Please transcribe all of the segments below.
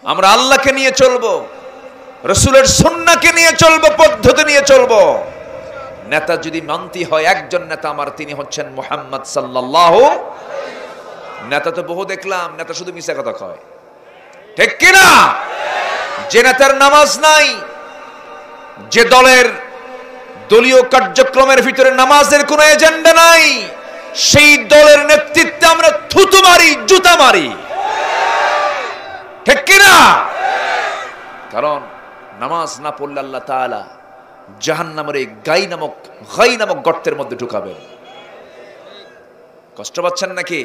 আমরা আল্লাহকে নিয়ে চলবো, রাসূলের সুন্নাহকে নিয়ে চলবো, পদ্ধতি নিয়ে চলবো। নেতা যদি মানতে হয়, একজন নেতা আমার, তিনি হচ্ছেন মুহাম্মদ সাল্লাল্লাহু। নেতা তো বহু দেখলাম, নেতা শুধু মিছা কথা কয়, ঠিক কিনা? যে নেতার নামাজ নাই, যে দলের দলীয় কার্যক্রমের ভিতরে নামাজের কোনো এজেন্ডা নাই, সেই দলের নেতৃত্বে আমরা থুতু মারি, জুতা মারি, ঠিক কিনা? কারণ নামাজ না পড়লে আল্লাহ তাআলা জাহান্নামের এই গাই নামক গর্তের মধ্যে ঢুকাবেন। কষ্ট পাচ্ছেন নাকি?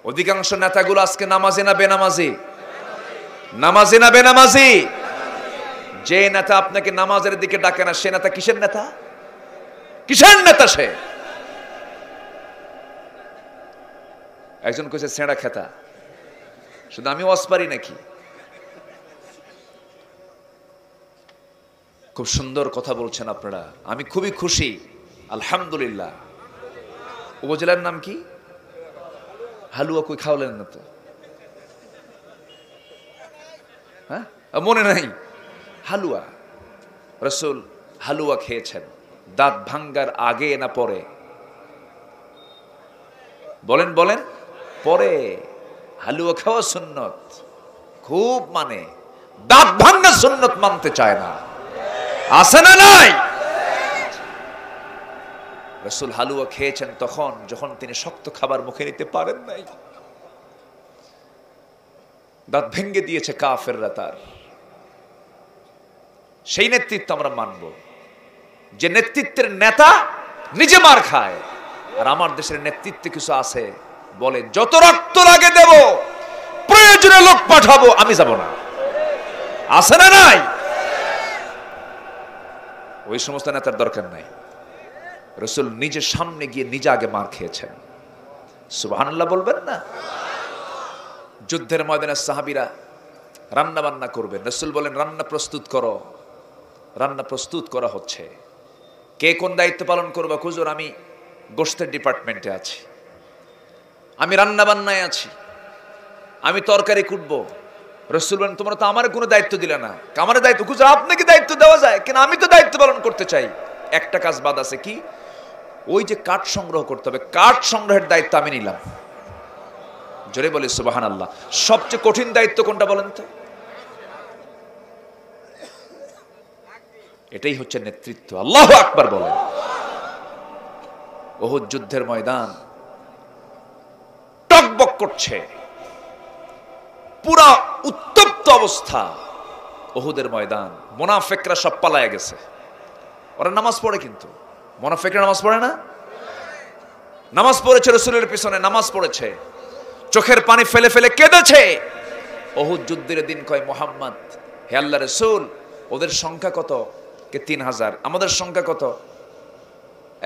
অধিকাংশ নেতাগুলো আজকে নামাজে না বেনামাজি? নামাজে না বেনামাজি? যে নেতা আপনাকে নামাজের দিকে ডাকে না, সে নেতা কিসের নেতা? কিসের নেতা সে? একজন কইছে ছেঁড়া খেতা, শুধু আমি ওয়াজ পারি নাকি? খুব সুন্দর কথা বলছেন আপনারা, আমি খুবই খুশি, আলহামদুলিল্লাহ। উপজেলার নাম কি? হালুয়া কই খাওয়ালেন না তো? হ্যাঁ, মনে নাই? হালুয়া, রাসূল হালুয়া খেয়েছেন দাঁত ভাঙ্গার আগে না পরে? বলেন বলেন, পরে। হালুয়া খাওয়া সুন্নত, খুব মানে, দাঁত ভাঙ্গা সুন্নত মানতে চায় না, আছে না নাই? রাসূল হালুয়া খেয়েছেন তখন যখন তিনি শক্ত খাবার মুখে নিতে পারেন নাই, দাঁত ভেঙ্গে দিয়েছে কাফেররা। তার সেই নেতৃত্ব আমরা মানব, যে নেতৃত্বের নেতা নিজে মার খায়। আর আমার দেশের নেতৃত্বে কিছু আছে, বলে যত রক্ত লাগে দেব, প্রয়োজনে লোক পাঠাবো, আমি যাব না, আছে না নাই? ওই সমস্ত নেতার দরকার নাই। রাসূল নিজের সামনে গিয়ে নিজে আগে মার খেয়েছেন। সুবহানাল্লাহ বলবেন না? যুদ্ধের ময়দানে সাহাবীরা রান্না বান্না করবেন, রাসূল বলেন রান্না প্রস্তুত করো। রান্না প্রস্তুত করা হচ্ছে, কে কোন দায়িত্ব পালন করবে? হুজুর আমি গোশতের ডিপার্টমেন্টে আছি, আমি রান্না বান্নায় আছি, আমি তরকারি কুটবো। রাসূল বলেন তোমরা তো আমার কোনো দায়িত্ব দিলে না। আমার দায়িত্ব? হুজুর আপনাকে দায়িত্ব দেওয়া যায় কিনা, আমি তো দায়িত্ব পালন করতে চাই। একটা কাজ বাদ আছে, কি? ওই যে কাঠ সংগ্রহ করতে হবে, কাঠ সংগ্রহের দায়িত্ব আমি নিলাম। জোরে বলি সুবহানাল্লাহ। সবচেয়ে কঠিন দায়িত্ব কোনটা বলেন তো? এটাই হচ্ছে নেতৃত্ব। আল্লাহু আকবার বলেন। উহুদ যুদ্ধের ময়দান টকবক করছে, পুরা উত্তপ্ত অবস্থা উহুদের ময়দান। মুনাফিকরা সব পালায়া গেছে। ওরা নামাজ পড়ে, কিন্তু মুনাফিকরা নামাজ পড়ে না। নামাজ পড়েছে, রাসূলের পিছনে নামাজ পড়েছে, চোখের পানি ফেলে ফেলে কেঁদেছে। উহুদ যুদ্ধের দিন কয় মুহাম্মদ, হে আল্লাহর রাসূল, ওদের সংখ্যা কত? কে 3000, আমাদের সংখ্যা কত?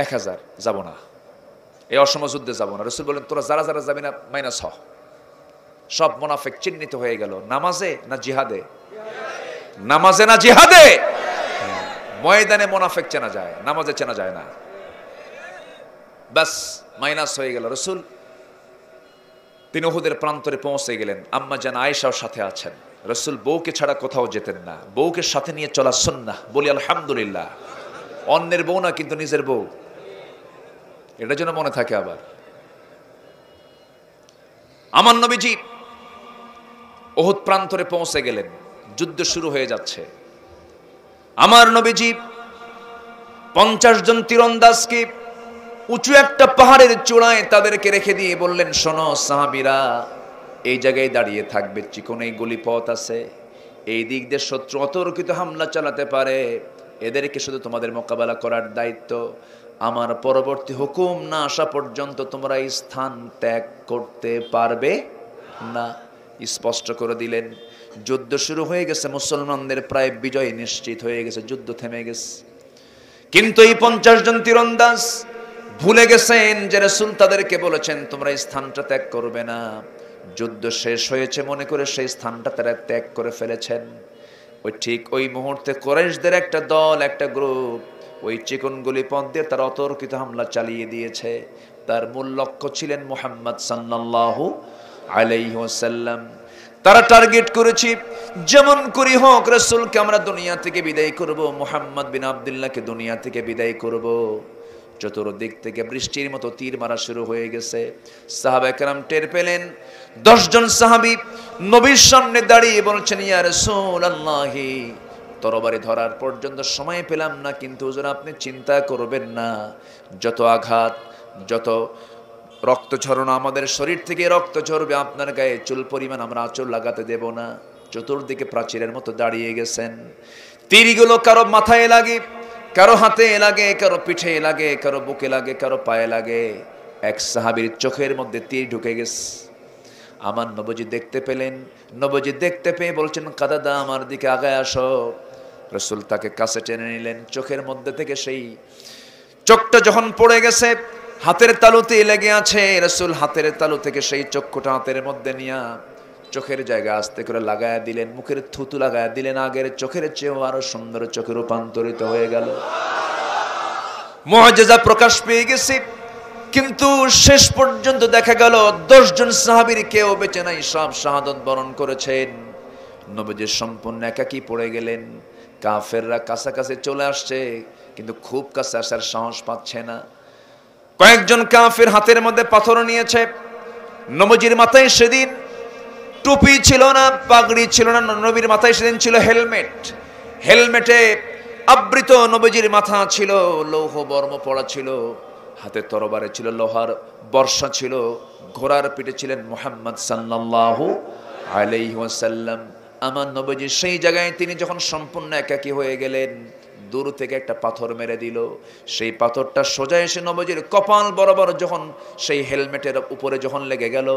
1000, যাব না, এই অসম যুদ্ধে যাব না। রাসূল বলেন তোরা যারা যারা যাবি না মাইনাস হ। সব মুনাফিক চিহ্নিত হয়ে গেল। নামাজে না জিহাদে? নামাজে না জিহাদে? ময়দানে মুনাফিক চেনা যায়, নামাজে চেনা যায় না। বাস মাইনাস হয়ে গেল। রাসূল তিনি উহুদের প্রান্তরে পৌঁছে গেলেন। আম্মা জান আয়েশাও সাথে আছেন। রাসূল বউকে ছাড়া কোথাও যেতেন না, বউকে সাথে নিয়ে চলা সুন্নাহ। বলি আলহামদুলিল্লাহ। অন্যের বউ না, কিন্তু নিজের বউ, এটা যেন মনে থাকে। আবার আমার নবীজি উহুদ প্রান্তরে পৌঁছে গেলেন, যুদ্ধ শুরু হয়ে যাচ্ছে। আমার নবীজি 50 জন তীরন্দাজকে উঁচু একটা পাহাড়ের চূড়ায় তাদেরকে রেখে দিয়ে বললেন, শোনো সাহাবীরা, এই জায়গায় দাঁড়িয়ে থাকবে, চিকন এই গলিপথ আছে, এই দিক দিয়ে শত্রু অতর্কিত হামলা চালাতে পারে, এদেরকে শুধু তোমাদের মোকাবেলা করার দায়িত্ব। আমার পরবর্তী হুকুম না আসা পর্যন্ত তোমরা এই স্থান ত্যাগ করতে পারবে না। স্পষ্ট করে দিলেন। যুদ্ধ শুরু হয়ে গেছে, মুসলমানদের প্রায় বিজয় নিশ্চিত হয়ে গেছে, যুদ্ধ থেমে গেছে। কিন্তু এই 50 জন তীরন্দাজ ভুলে গেছেন যে রাসূল তাদেরকে বলেছেন তোমরা এই স্থানটা ত্যাগ করবে না। যুদ্ধ শেষ হয়েছে মনে করে সেই স্থানটা তারা ত্যাগ করে ফেলেছেন। ওই ঠিক ওই মুহূর্তে কুরাইশদের একটা দল, একটা গ্রুপ ওই চিকনগুলি পথ দিয়ে তারা অতর্কিত হামলা চালিয়ে দিয়েছে। তার মূল লক্ষ্য ছিলেন মুহাম্মদ সাল্লাল্লাহু আলাইহি ওয়াসাল্লাম। তারা টার্গেট করেছি যেমন করি হোক রাসূলকে আমরা দুনিয়া থেকে বিদায় করব, মুহাম্মদ বিন আব্দুল্লাহকে দুনিয়া থেকে বিদায় করব। চতুর্দিক থেকে বৃষ্টির মতো তীর মারা শুরু হয়ে গেছে। সাহাবায়ে কেরাম টের পেলেন। 10 জন সাহাবী নবীর সামনে দাঁড়িয়ে বলছেন, ইয়া রাসূলুল্লাহ, তরবারি ধরার পর্যন্ত সময় পেলাম না, কিন্তু হুজুর আপনি চিন্তা করবেন না, যত আঘাত, যত রক্ত ঝরানো, আমাদের শরীর থেকে রক্ত ঝরবে, আপনার গায়ে চুল পরিমাণ আমরা আঁচল লাগাতে দেব না। চতুর্দিকে প্রাচীরের মতো দাঁড়িয়ে গেছেন। তীরগুলো কারো মাথায় লাগে, কারো হাতে লাগে, কারো পিঠে লাগে, কারো বুকে লাগে, কারো পায়ে লাগে। এক সাহাবীর চোখের মধ্যে তীর ঢুকে গেছে। আমার নবজি দেখতে পেলেন। নবজি দেখতে পেয়ে বলছেন, কাদাদা আমার দিকে আগায় আসো। রাসূল তাকে কাছে টেনে নিলেন। চোখের মধ্যে থেকে সেই চোখটা যখন পড়ে গেছে, হাতের তালুতে লেগে আছে। রাসূল হাতের তালু থেকে সেই চক্ষুটা হাতের মধ্যে নিয়া চোখের জায়গা আস্তে করে লাগায়া দিলেন, মুখের থুতু লাগায়া দিলেন। আগের চোখের চেয়েও আরো সুন্দর চোখে রূপান্তরিত হয়ে গেল। মুআজিজা প্রকাশ পেয়ে গেছে। কিন্তু শেষ পর্যন্ত দেখা গেল 10 জন সাহাবীর কেউ বেঁচে নাই, সব শাহাদাত বরণ করেছেন। নবীজি সম্পূর্ণ একাকী পড়ে গেলেন। কাফেররা কাছাকাছি চলে আসছে, কিন্তু খুব কাছে আসার সাহস পাচ্ছে না। কয়েকজন কাফের হাতের মধ্যে পাথর নিয়েছে। নবীজির মাথায় সেদিন টুপি ছিল না, পাগড়ি ছিল না, নবীর মাথায় সেদিন ছিল হেলমেট। হেলমেটে আবৃত নবীজির মাথা ছিল, লৌহ বর্ম পড়া ছিল, হাতে তরবারে ছিল, লোহার বর্ষা ছিল, ঘোড়ার পিঠে ছিলেন মুহাম্মদ সাল্লাল্লাহু আলাইহি ওয়াসাল্লাম। আমার নবীজি সেই জায়গায় তিনি যখন সম্পূর্ণ একাকী হয়ে গেলেন, দূর থেকে একটা পাথর মেরে দিল। সেই পাথরটা সোজা এসে নবীজির কপাল বরাবর যখন সেই হেলমেটের উপরে যখন লেগে গেল,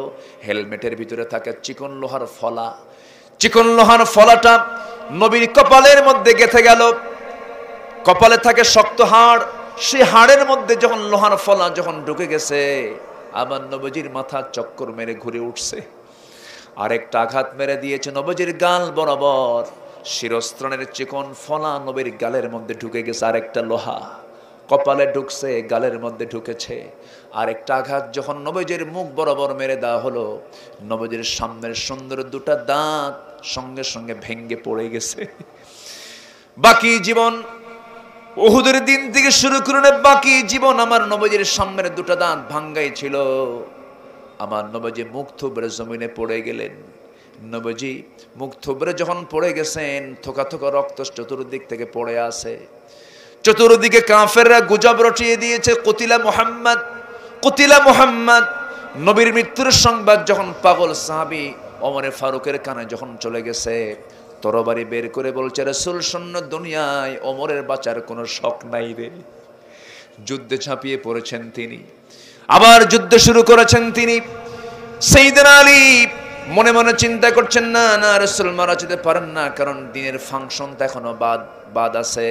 হেলমেটের ভিতরে থাকে চিকন লোহার ফলা। চিকন লোহার ফলাটা নবীর কপালের মধ্যে গেঁথে গেল। কপালে থাকে শক্ত হাড়, সেই হাড়ের মধ্যে যখন লোহার ফলা যখন ঢুকে গেছে, আমার নবীজির মাথা চক্কর মেরে ঘুরে উঠছে। আরেকটা আঘাত মেরে দিয়েছে নবীজির গাল বরাবর। শিরস্ত্রাণের চিকন ফলা নবীর গালের মধ্যে ঢুকে গেছে। আরেকটা লোহা কপালে ঢুকছে, গালের মধ্যে ঢুকেছে। আরেকটা আঘাত যখন নবীজির মুখ বরাবর মেরে দেওয়া হলো, নবীজির সামনের সুন্দর দুটা দাঁত সঙ্গে সঙ্গে ভেঙ্গে পড়ে গেছে। বাকি জীবন, উহুদের দিন থেকে শুরু করে বাকি জীবন আমার নবীজির সামনের দুটা দাঁত ভাঙ্গাই ছিল। আমার নবীজি মুখ থুবড়ে জমিনে পড়ে গেলেন। নবীজি মুখ থুবড়ে যখন পড়ে গেছেন, থোকা থোকা রক্ত চতুর্দিক থেকে পড়ে আসে। চতুর্দিকে কাফেররা গুজব রটিয়ে দিয়েছে, কুতিলা মুহাম্মদ, কুতিলা মুহাম্মদ। নবীর মৃত্যুর সংবাদ যখন পাগল সাহাবী ওমর ফারুকের কানে যখন চলে গেছে, তরবারি বের করে বলছে, রাসূল শূন্য দুনিয়ায় ওমরের বাঁচার কোনো শখ নাই রে। যুদ্ধে ঝাঁপিয়ে পড়েছেন তিনি, আবার যুদ্ধ শুরু করেছেন তিনি। সাইয়েদনা আলী মনে মনে চিন্তা করছেন, না না, রাসূল মারা যেতে পারেন না, কারণ দিনের ফাংশন তো এখনো বাদ আছে,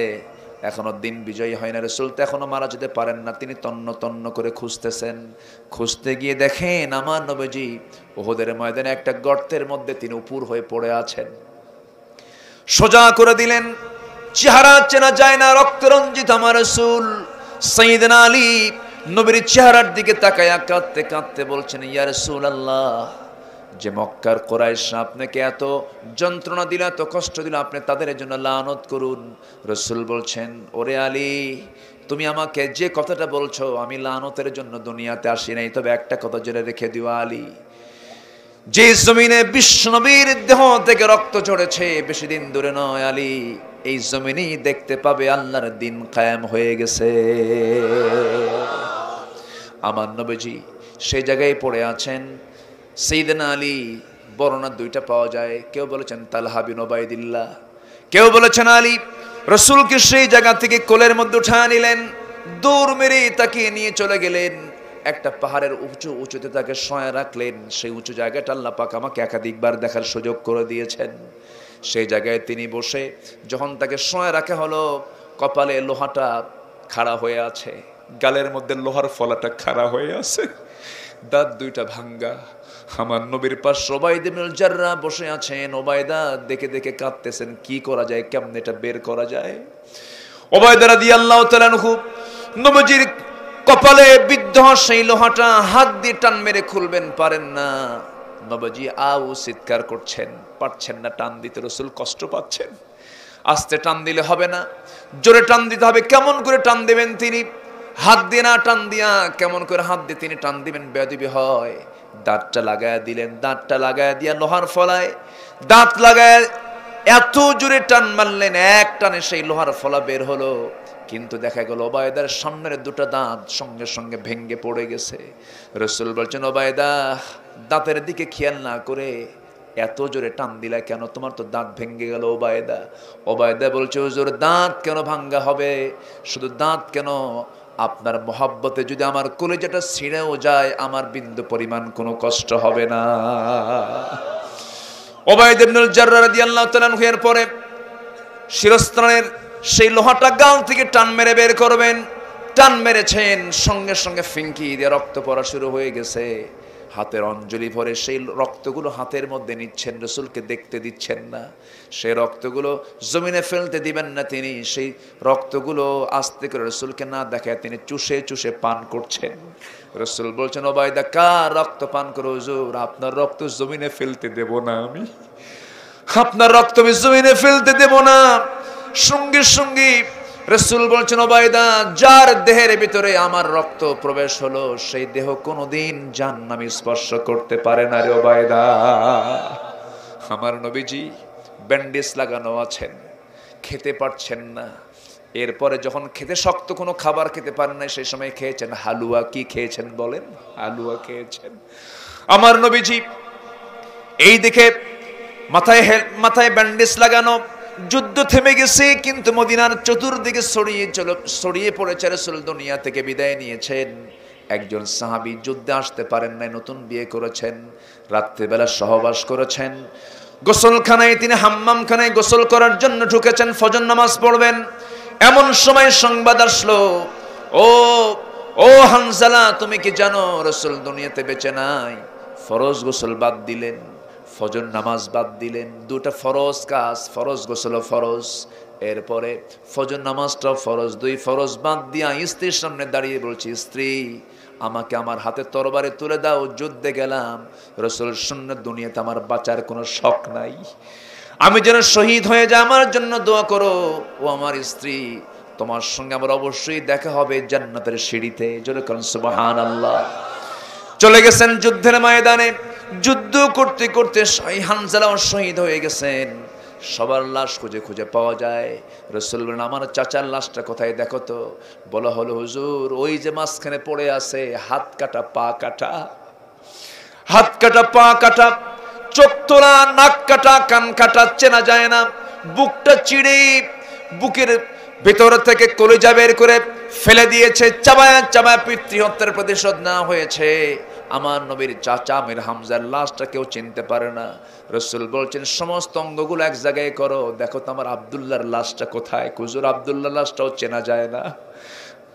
এখনো দিন বিজয়ী হয় না, রাসূল তো এখনো মারা যেতে পারেন না। তিনি তন্ন তন্ন করে খুঁজতেছেন। খুঁজতে গিয়ে দেখেন আমার নবীজি উহুদের ময়দানে একটা গর্তের মধ্যে তিনি উপুর হয়ে পড়ে আছেন। সোজা করে দিলেন, চেহারা চেনা যায় না, রক্তরঞ্জিত আমার রাসূল। সাইয়েদনা আলী নবীর চেহারার দিকে তাকায়া কাঁদতে কাঁদতে বলছেন, ইয়া রাসূলুল্লাহ, যে মক্কার কুরাইশ আপনাকে এত যন্ত্রণা দিল, এত কষ্ট দিল, আপনি তাদের জন্য লানত করুন। রাসূল বলছেন, ওরে আলী, তুমি আমাকে যে কথাটা বলছো, আমি লানতের জন্য দুনিয়াতে আসি নাই, তবে একটা কথা জেনে রেখে দিও আলী, যে জমিনে বিশ্বনবীর দেহ থেকে রক্ত ঝরেছে, বেশি দিন দূরে নয় আলী, এই জমিনেই দেখতে পাবে আল্লাহর দিন কায়েম হয়ে গেছে। আমার নবীজি সেই জায়গায় পড়ে আছেন। সাইয়েদনা আলী বর্ণনা দুইটা পাওয়া যায়, কেউ বলেছেন তালহা বিন উবাইদিল্লাহ, কেউ বলেছেন আলী। রাসূলকে সেই জায়গা থেকে কোলের মধ্যে উঠায় নিলেন, দৌড় মেরে তাকে নিয়ে চলে গেলেন। একটা পাহাড়ের উঁচুতে তাকে শোয়া রাখলেন। সেই উঁচু জায়গাটা আল্লাহ পাক আমাকে একাধিকবার দেখার সুযোগ করে দিয়েছেন। সেই জায়গায় তিনি বসে যখন তাকে শোয়া রাখা হলো, কপালে লোহাটা খাড়া হয়ে আছে, গালের মধ্যে লোহার ফলাটা খাড়া হয়ে আছে, দাঁত দুইটা ভাঙ্গা। আমার নবীর পাশ উবাইদা ইবনুল জাররাহ বসে আছেন। উবাইদা দেখে দেখে কাঁদতেছেন, কি করা যায়, কেমনে এটা বের করা যায়। উবাইদা রাদিয়াল্লাহু তাআলা আনহু নবীজির কপালে বিদ্ধ সেই লোহাটা হাত দিয়ে টান মেরে খুলবেন, পারেন না। নবীজি আউ চিৎকার করছেন, পারছেন না টান দিতে, রাসূল কষ্ট পাচ্ছেন। আস্তে টান দিলে হবে না, জোরে টান দিতে হবে। কেমন করে টান দিবেন তিনি? হাত দিয়ে না টান দিয়া কেমন করে হাত দিয়ে তিনি টান দিবেন? বেয়াদবি হয়। দাঁতটা লাগায়া দিলেন, দাঁতটা লাগায়া দিয়া লোহার ফলায় দাঁত লাগায় এত জোরে টান মারলেন, এক টানে সেই লোহার ফলা বের হলো। কিন্তু দেখা গেল ওবায়দার সামনের দুটো দাঁত সঙ্গে সঙ্গে ভেঙ্গে পড়ে গেছে। রাসূল বলছেন, ওবায়দা দাঁতের দিকে খেয়াল না করে এত জোরে টান দিলা কেন? তোমার তো দাঁত ভেঙে গেল ওবায়দা। ওবায়দা বলছে, হুজুর দাঁত কেন ভাঙ্গা হবে? শুধু দাঁত কেন, আপনার মহব্বতে যদি আমার কলিজাটা ছিঁড়েও যায় আমার বিন্দু পরিমাণ কোনো কষ্ট হবে না। উবাইদ ইবনুল জাররাহ রাদিয়াল্লাহু তাআলা এর পরে শিরস্ত্রাণের সেই লোহাটা গাল থেকে টান মেরে বের করবেন। টান মেরেছেন, সঙ্গে সঙ্গে ফিঙ্কি দিয়ে রক্ত পড়া শুরু হয়ে গেছে। হাতের অঞ্জলি ভরে সেই রক্তগুলো হাতের মধ্যে নিচ্ছেন, রাসূলকে দেখতে দিচ্ছেন না। সেই রক্তগুলো জমিনে ফেলতে দিবেন না তিনি। সেই রক্তগুলো আস্তে করে রাসূলকে না দেখায় তিনি চুষে চুষে পান করছেন। রাসূল বলছেন, ওবায়দা কার রক্ত পান করো? হুজুর আপনার রক্ত জমিনে ফেলতে দেব না আমি, আপনার রক্ত আমি জমিনে ফেলতে দেব না। সঙ্গে সঙ্গে রাসূল বলছেন, ওবায়দা যার দেহের ভিতরে আমার রক্ত প্রবেশ হলো সেই দেহ কোনোদিন জাহান্নামী স্পর্শ করতে পারে না রে ওবায়দা। আমার নবীজি ব্যান্ডেজ লাগানো আছেন, খেতে পারছেন না। এরপরে যখন খেতে শক্ত কোনো খাবার খেতে পারেন না, সেই সময় খেয়েছেন হালুয়া। কি খেয়েছেন বলেন? হালুয়া খেয়েছেন। আমার নবীজি এই দেখে মাথায় ব্যান্ডেজ লাগানো, যুদ্ধ থেমে গেছে কিন্তু মদিনার চতুর্দিকে ছড়িয়ে পড়েছে। রাসূল দুনিয়া থেকে বিদায় নিয়েছেন। একজন সাহাবী যুদ্ধে আসতে পারেন নাই, নতুন বিয়ে করেছেন, রাত্রিবেলা সহবাস করেছেন। গোসলখানায় তিনি হাম্মামখানায় গোসল করার জন্য ঢুকেছেন, ফজর নামাজ পড়বেন। এমন সময় সংবাদ আসলো, ও হানজালা তুমি কি জানো রাসূল দুনিয়াতে বেঁচে নাই? ফরজ গোসল বাদ দিলেন, ফজর নামাজ বাদ দিলেন। দুটা ফরজ কাজ, ফরজ গোসল ফরজ, এরপরে ফজর নামাজটাও ফরজ। দুই ফরজ বাদ দিয়া স্ত্রীর সামনে দাঁড়িয়ে বলছি, স্ত্রী আমাকে আমার হাতে তরবারি তুলে দাও, যুদ্ধে গেলাম। রাসূল শূন্য দুনিয়াতে আমার বাঁচার কোনো শখ নাই, আমি যেন শহীদ হয়ে যাই, আমার জন্য দোয়া করো। ও আমার স্ত্রী, তোমার সঙ্গে আমার অবশ্যই দেখা হবে জান্নাতের সিঁড়িতে। জোরে বলুন সুবহানাল্লাহ। চলে গেছেন যুদ্ধের ময়দানে। যুদ্ধ করতে করতে হানজালাও শহীদ হয়ে গেছেন। সবার লাশ খুঁজে খুঁজে পাওয়া যায়। রাসূল বলেন, আমার চাচার লাশটা কোথায় দেখো তো। বলা হলো, হুজুর ওই যে মাঝখানে পড়ে আছে, হাত কাটা পা কাটা, হাত কাটা পা কাটা, চোখ তোলা, নাক কাটা, কান কাটা, চেনা যায় না। বুকটা চিড়ে বুকের ভেতর থেকে কলিজা বের করে ফেলে দিয়েছে, চাবায়া চাবায়া পিতৃহত্যার প্রতিশোধ না হয়েছে। আমার নবীর চাচা আমির হামজার লাশটা কেউ চিনতে পারে না। রাসূল বলছেন, সমস্ত অঙ্গগুলো এক জায়গায় করো, দেখো তো আমার আব্দুল্লাহর লাশটা কোথায়। হুজুর আব্দুল্লাহর লাশটাও চেনা যায় না।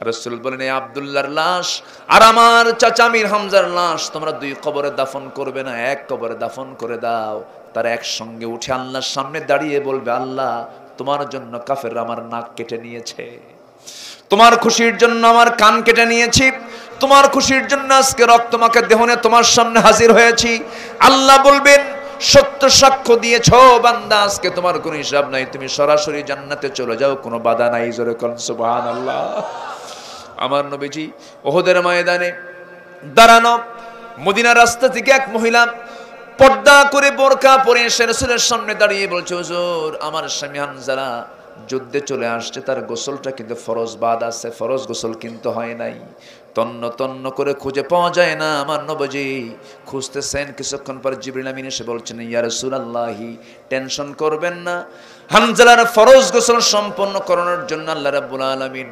রাসূল বলেন, এই আব্দুল্লাহর লাশ আর আমার চাচা আমির হামজার লাশ তোমরা দুই কবরে দাফন করবে না, এক কবরে দাফন করে দাও। তারা একসঙ্গে উঠে আল্লাহর সামনে দাঁড়িয়ে বলবে, আল্লাহ তোমার জন্য কাফেররা আমার নাক কেটে নিয়েছে, তোমার খুশির জন্য আমার কান কেটে নিয়েছি, তোমার খুশির জন্য আজকে রক্তমাখা দেহ নিয়ে তোমার সামনে হাজির হয়েছি। আল্লাহ বলবেন, সত্য সাক্ষ্য দিয়েছ বান্দা, আজকে তোমার কোনো হিসাব নাই, তুমি সরাসরি জান্নাতে চলে যাও, কোনো বাধা নাই। জোরে বলুন সুবহানাল্লাহ। আমার নবীজি উহুদের ময়দানে দাঁড়ানো। মদিনা রাস্তা থেকে এক মহিলা পর্দা করে বোরকা পরে এসে রাসূলের সামনে দাঁড়িয়ে বলছে, হুজুর আমার স্বামী হানজালা যুদ্ধে চলে আসছে, তার গোসলটা কিন্তু ফরজ বাদ আছে, ফরজ গোসল কিন্তু হয় নাই। তন্ন তন্ন করে খুঁজে পাওয়া যায় না। আমার নবীজি খুঁজতেছেন। কিছুক্ষণ পর জিবরিল আমিন এসে বলছেন, ইয়া রাসূলুল্লাহি টেনশন করবেন না, হানজালার ফরজ গোসল সম্পন্ন করানোর জন্য আল্লাহ রাব্বুল আলামিন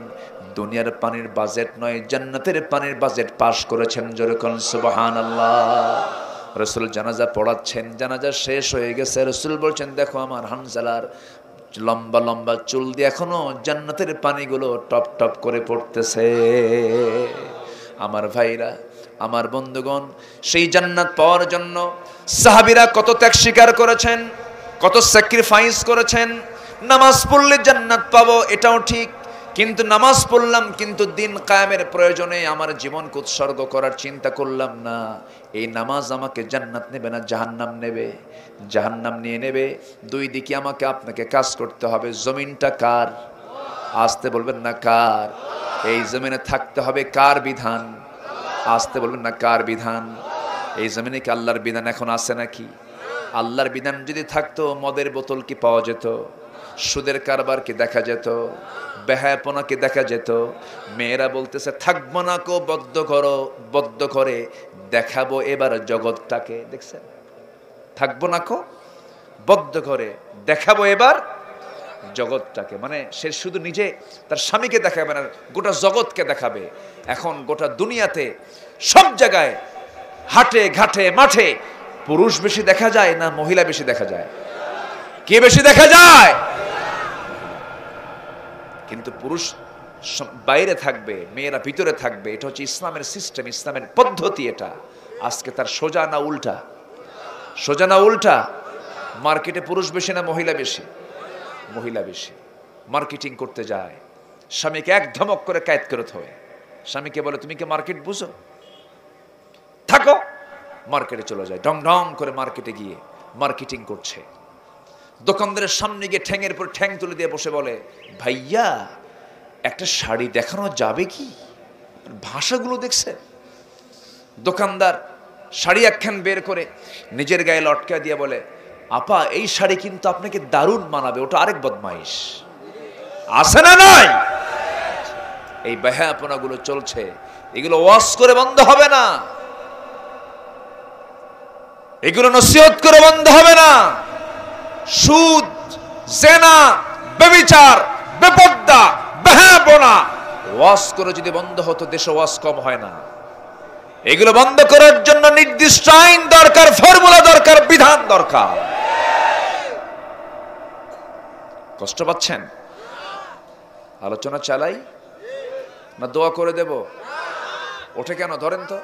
দুনিয়ার পানির বাজেট নয়, জান্নাতের পানির বাজেট পাস করেছেন। জোরে বলুন সুবহানাল্লাহ। রাসূল জানাজা পড়াচ্ছেন, জানাজা শেষ হয়ে গেছে। রাসূল বলছেন, দেখো আমার হানজালার লম্বা লম্বা চুল দিয়ে এখনো জান্নাতের পানিগুলো টপ টপ করে পড়তেছে। আমার ভাইরা, আমার বন্ধুগণ, সেই জান্নাত পাওয়ার জন্য সাহাবীরা কত ত্যাগ স্বীকার করেছেন, কত স্যাক্রিফাইস করেছেন। নামাজ পড়লে জান্নাত পাবো এটাও ঠিক, কিন্তু নামাজ পড়লাম, কিন্তু দিন কায়েমের প্রয়োজনে আমার জীবনকে উৎসর্গ করার চিন্তা করলাম না। এই নামাজ আমাকে জান্নাত নেবে না জাহান্নাম নেবে? জাহান্নাম নিয়ে নেবে। দুই দিকে আমাকে আপনাকে কাজ করতে হবে। জমিনটা কার? আসতে বলবেন না কার? এই জমিনে থাকতে হবে কার বিধান? আসতে বলবেন না কার বিধান? এই জমিনে কি আল্লাহর বিধান এখন আছে নাকি? আল্লাহর বিধান যদি থাকতো মদের বোতল কি পাওয়া যেত? সুদের কারবার কি দেখা যেত? বেহায়াপনা কি দেখা যেত? মেয়েরা বলতেছে থাকবো না কো বদ্ধ করে দেখাবো এবার জগৎটাকে। দেখছেন? থাকবো না কো বদ্ধ করে দেখাবো এবার জগৎটাকে। মানে সে শুধু নিজে তার স্বামীকে দেখাবে না, গোটা জগৎকে দেখাবে। এখন গোটা দুনিয়াতে সব জায়গায় হাটে ঘাটে মাঠে পুরুষ বেশি দেখা যায় না মহিলা বেশি দেখা যায়? কে বেশি দেখা যায়? কিন্তু পুরুষ বাইরে থাকবে, মেয়েরা ভিতরে থাকবে। এটা হচ্ছে ইসলামের সিস্টেম, ইসলামের পদ্ধতি। এটা আজকে তার সোজা না উল্টা? সোজা না উল্টা? মার্কেটে পুরুষ বেশি না মহিলা বেশি? মহিলা বেশি। মার্কেটিং করতে যায়, স্বামীকে এক ধমক করে কায়েদ করে থয়। স্বামীকে বলে তুমি কি মার্কেট বুঝো? থাকো। মার্কেটে চলে যায়, ঢং ঢং করে মার্কেটে গিয়ে মার্কেটিং করছে। দোকানদারের সামনে গিয়ে ঠ্যাঙের পর ঠ্যাং তুলে দিয়ে বসে বলে, ভাইয়া একটা শাড়ি দেখানো যাবে কি? ভাষাগুলো দেখছে। দোকানদার শাড়ি একখান বের করে নিজের গায়ে লটকা দিয়ে বলে, আপা এই শাড়ি কিন্তু আপনাকে দারুণ মানাবে। ওটা আরেক বদমাইশ। আছে না নাই? এই বেহায়াপনা গুলো চলছে। এগুলো ওয়াজ করে বন্ধ হবে না, এগুলো নসিহত করে বন্ধ হবে না। সুদ, জেনা, ব্যভিচার, বেপর্দা, বেহায়াপনা ওয়াজ করে যদি বন্ধ হতো দেশে ওয়াজ কম হয় না। এগুলো বন্ধ করার জন্য নির্দিষ্ট আইন দরকার, ফর্মুলা দরকার, বিধান দরকার। কষ্ট পাচ্ছেন? আলোচনা চালাই না দোয়া করে দেব? ওঠে কেন? ধরেন তো,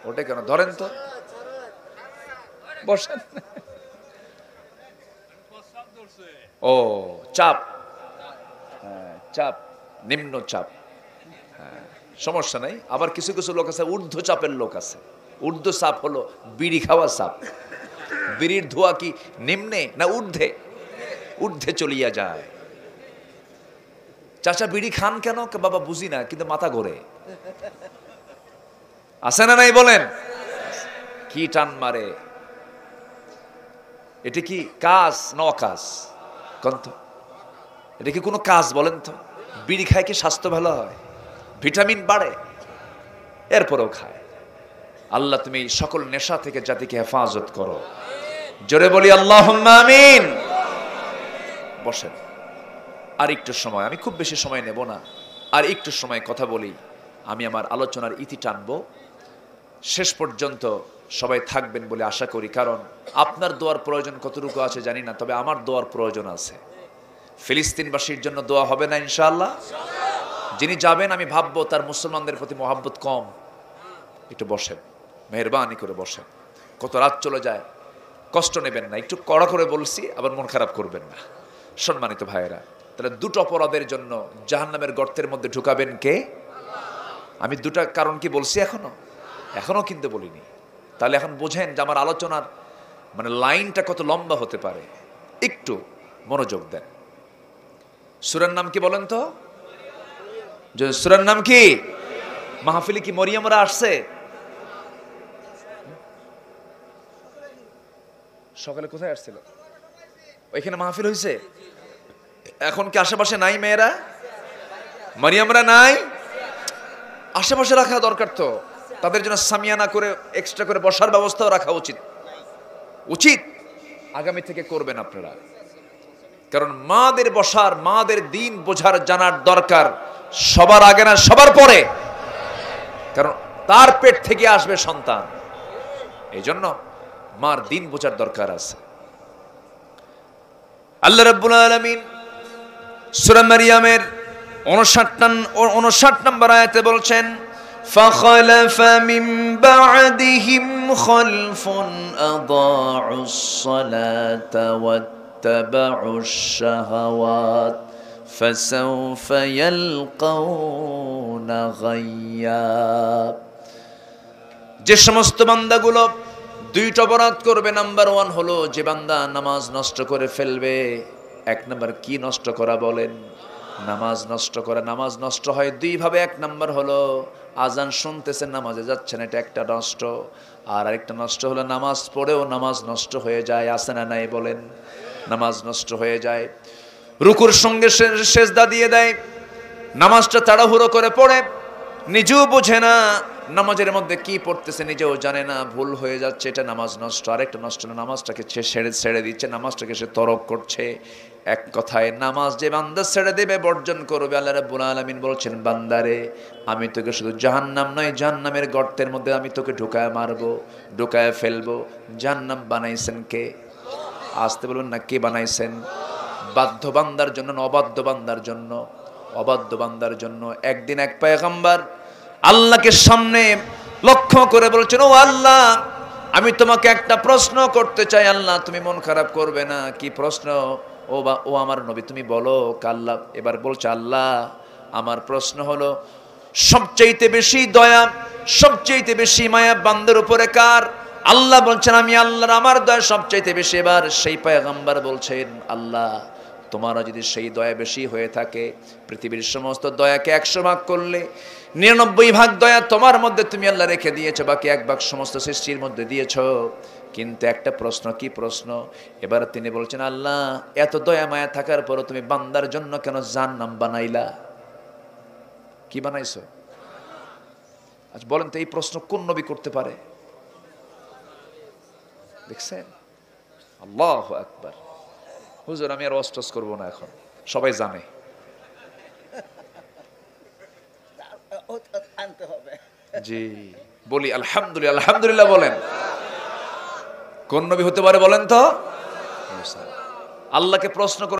ওঠে কেন? ধরেন তো, বসেন। ও চাপ, চাপ, নিম্ন চাপ, সমস্যা নাই। আবার কিছু কিছু লোক আছে ঊর্ধ্ব চাপের লোক আছে। ঊর্ধ্ব চাপ হলো বিড়ি খাওয়া চাপ। বিড়ির ধোয়া কি নিম্নে না ঊর্ধ্বে? ঊর্ধ্বে চলিয়া যায়। চাচা বিড়ি খান কেন? বাবা বুঝি না, কিন্তু মাথা ঘোরে। আছে না নাই বলেন? কি টান মারে। এটা কি কাজ না অকাজ? কন্ত এটা কি কোনো কাজ বলেন তো? বিড়ি খায় কি স্বাস্থ্য ভালো হয়? ভিটামিন বাড়ে, এরপরেও খায়। আল্লাহ তুমি সকল নেশা থেকে জাতিকে হেফাজত করো। জোরে বলি আল্লাহুম্মা আমিন। বসেন, আর একটু সময়, আমি খুব বেশি সময় নেব না, আর একটু সময় কথা বলি। আমি আমার আলোচনার ইতি টানবো। শেষ পর্যন্ত সবাই থাকবেন বলে আশা করি, কারণ আপনার দোয়ার প্রয়োজন কতটুকু আছে জানি না, তবে আমার দোয়ার প্রয়োজন আছে। ফিলিস্তিনবাসীর জন্য দোয়া হবে না ইনশাআল্লাহ? যিনি যাবেন আমি ভাববো তার মুসলমানদের প্রতি মহাব্বত কম। একটু বসেন, মেহরবানি করে বসেন। কত রাত চলে যায়, কষ্ট নেবেন না। একটু কড়া করে বলছি, আবার মন খারাপ করবেন না। সম্মানিত ভাইয়েরা, তাহলে দুটো অপরাধের জন্য জাহান্নামের গর্তের মধ্যে ঢুকাবেন কে? আমি দুটা কারণ কি বলছি? এখনো কিন্তু বলিনি। তাহলে এখন বোঝেন যে আমার আলোচনার মানে লাইনটা কত লম্বা হতে পারে। একটু মনোযোগ দেন। সূরার নাম কি বলেন তো? সূরার নাম কি? মাহফিলে কি মরিয়মরা আসছে? সকালে কোথায় আসছিল? ওইখানে মাহফিল হয়েছে। এখন কি আশেপাশে নাই মেয়েরা? মরিয়মরা নাই? আশেপাশে রাখা দরকার তো। তাদের জন্য সামিয়ানা করে এক্সট্রা করে বসার ব্যবস্থাও রাখা উচিত। আগামী থেকে করবেন আপনারা। কারণ মাদের বসার, মাদের দিন বোঝার জানার দরকার সবার আগে না সবার পরে। কারণ তার পেট থেকে আসবে সন্তান, এই জন্য মার দিন বোঝার দরকার আছে। আল্লাহ রাব্বুল আলামিন সূরা মারইয়ামের 59 নম্বর আয়াতে বলছেন, فخلف من بعدهم خلف أضاعوا الصلاة واتبعوا الشهوات فسوف يلقون غيا। যে সমস্ত বান্দাগুলো দুইটা অপরাধ করবে, নাম্বার 1 হলো যে বান্দা নামাজ নষ্ট করে ফেলবে। এক নাম্বার কি নষ্ট করা বলেন? নামাজ নষ্ট করা। নামাজ নষ্ট হয় দুই ভাবে। এক নাম্বার হলো আজান শুনতেছেন, নামাজে যাচ্ছেন, এটা একটা নষ্ট। আর আরেকটা নষ্ট হলো নামাজ পড়েও নামাজ নষ্ট হয়ে যায়। আছে না নাই বলেন? নামাজ নষ্ট হয়ে যায়। রুকুর সঙ্গে সেজদা দিয়ে দেয়, নামাজটা তাড়াহুড়ো করে পড়ে, নিজেও বোঝে না নামাজের মধ্যে কি পড়তেছে, নিজেও জানে না, ভুল হয়ে যাচ্ছে, এটা নামাজ নষ্ট। আরেকটা নষ্ট হলো নামাজটাকে ছেড়ে দিচ্ছে, নামাজটাকে সে তরক করছে। এক কথায় নামাজ যে বান্দা ছেড়ে দেবে, বর্জন করবে, আল্লাহ রাব্বুল আলামিন বলছেন, বান্দারে আমি তোকে শুধু জাহান্নাম নয়, জাহান্নামের গর্তের মধ্যে আমি তোকে ঢুকায় মারবো, ঢুকায় ফেলবো। জাহান্নাম বানাইছেন কে? আসতে বলবেন না, কে বানাইছেন? বাধ্য বান্দার জন্য না অবাধ্য বান্দার জন্য? অবাধ্য বান্দার জন্য। একদিন এক পয়গম্বর আল্লাহকে সামনে লক্ষ্য করে বলছেন, ও আল্লাহ, আমি তোমাকে একটা প্রশ্ন করতে চাই, আল্লাহ তুমি মন খারাপ করবে না। কি প্রশ্ন? ও আমার নবী, তুমি বলো। আল্লাহ এবার বলছে, আল্লাহ আমার প্রশ্ন হলো, সবচাইতে বেশি দয়া, সবচাইতে বেশি মায়া বান্দার উপরে কার? আল্লাহ বলছেন, আমি আল্লাহর, আমার দয়া সবচাইতে বেশি। এবার সেই পয়গম্বর বলছেন, আল্লাহ তোমার যদি সেই দয়া বেশি হয়ে থাকে, পৃথিবীর সমস্ত দয়াকে 100 ভাগ করলে 99 ভাগ দয়া তোমার মধ্যে তুমি আল্লাহ রেখে দিয়েছো, বাকি 1 ভাগ সমস্ত সৃষ্টির মধ্যে দিয়েছো। কিন্তু একটা প্রশ্ন। কি প্রশ্ন? এবার তিনি বলছেন, আল্লাহ এত দয়া মায়া থাকার পরও তুমি বান্দার জন্য কেন জাহান্নাম বানাইলা? কি বানাইছো? আচ্ছা বলেন তো, এই প্রশ্ন কোন নবী করতে পারে? দেখছেন? আল্লাহু আকবার। হুজুর আমি আর ওয়াজ করবো না, এখন সবাই জানে। জি বলি আলহামদুলিল্লাহ, আলহামদুলিল্লাহ বলেন। কোন নবী হতে পারে বলেন তো? আল্লাহকে প্রশ্ন করে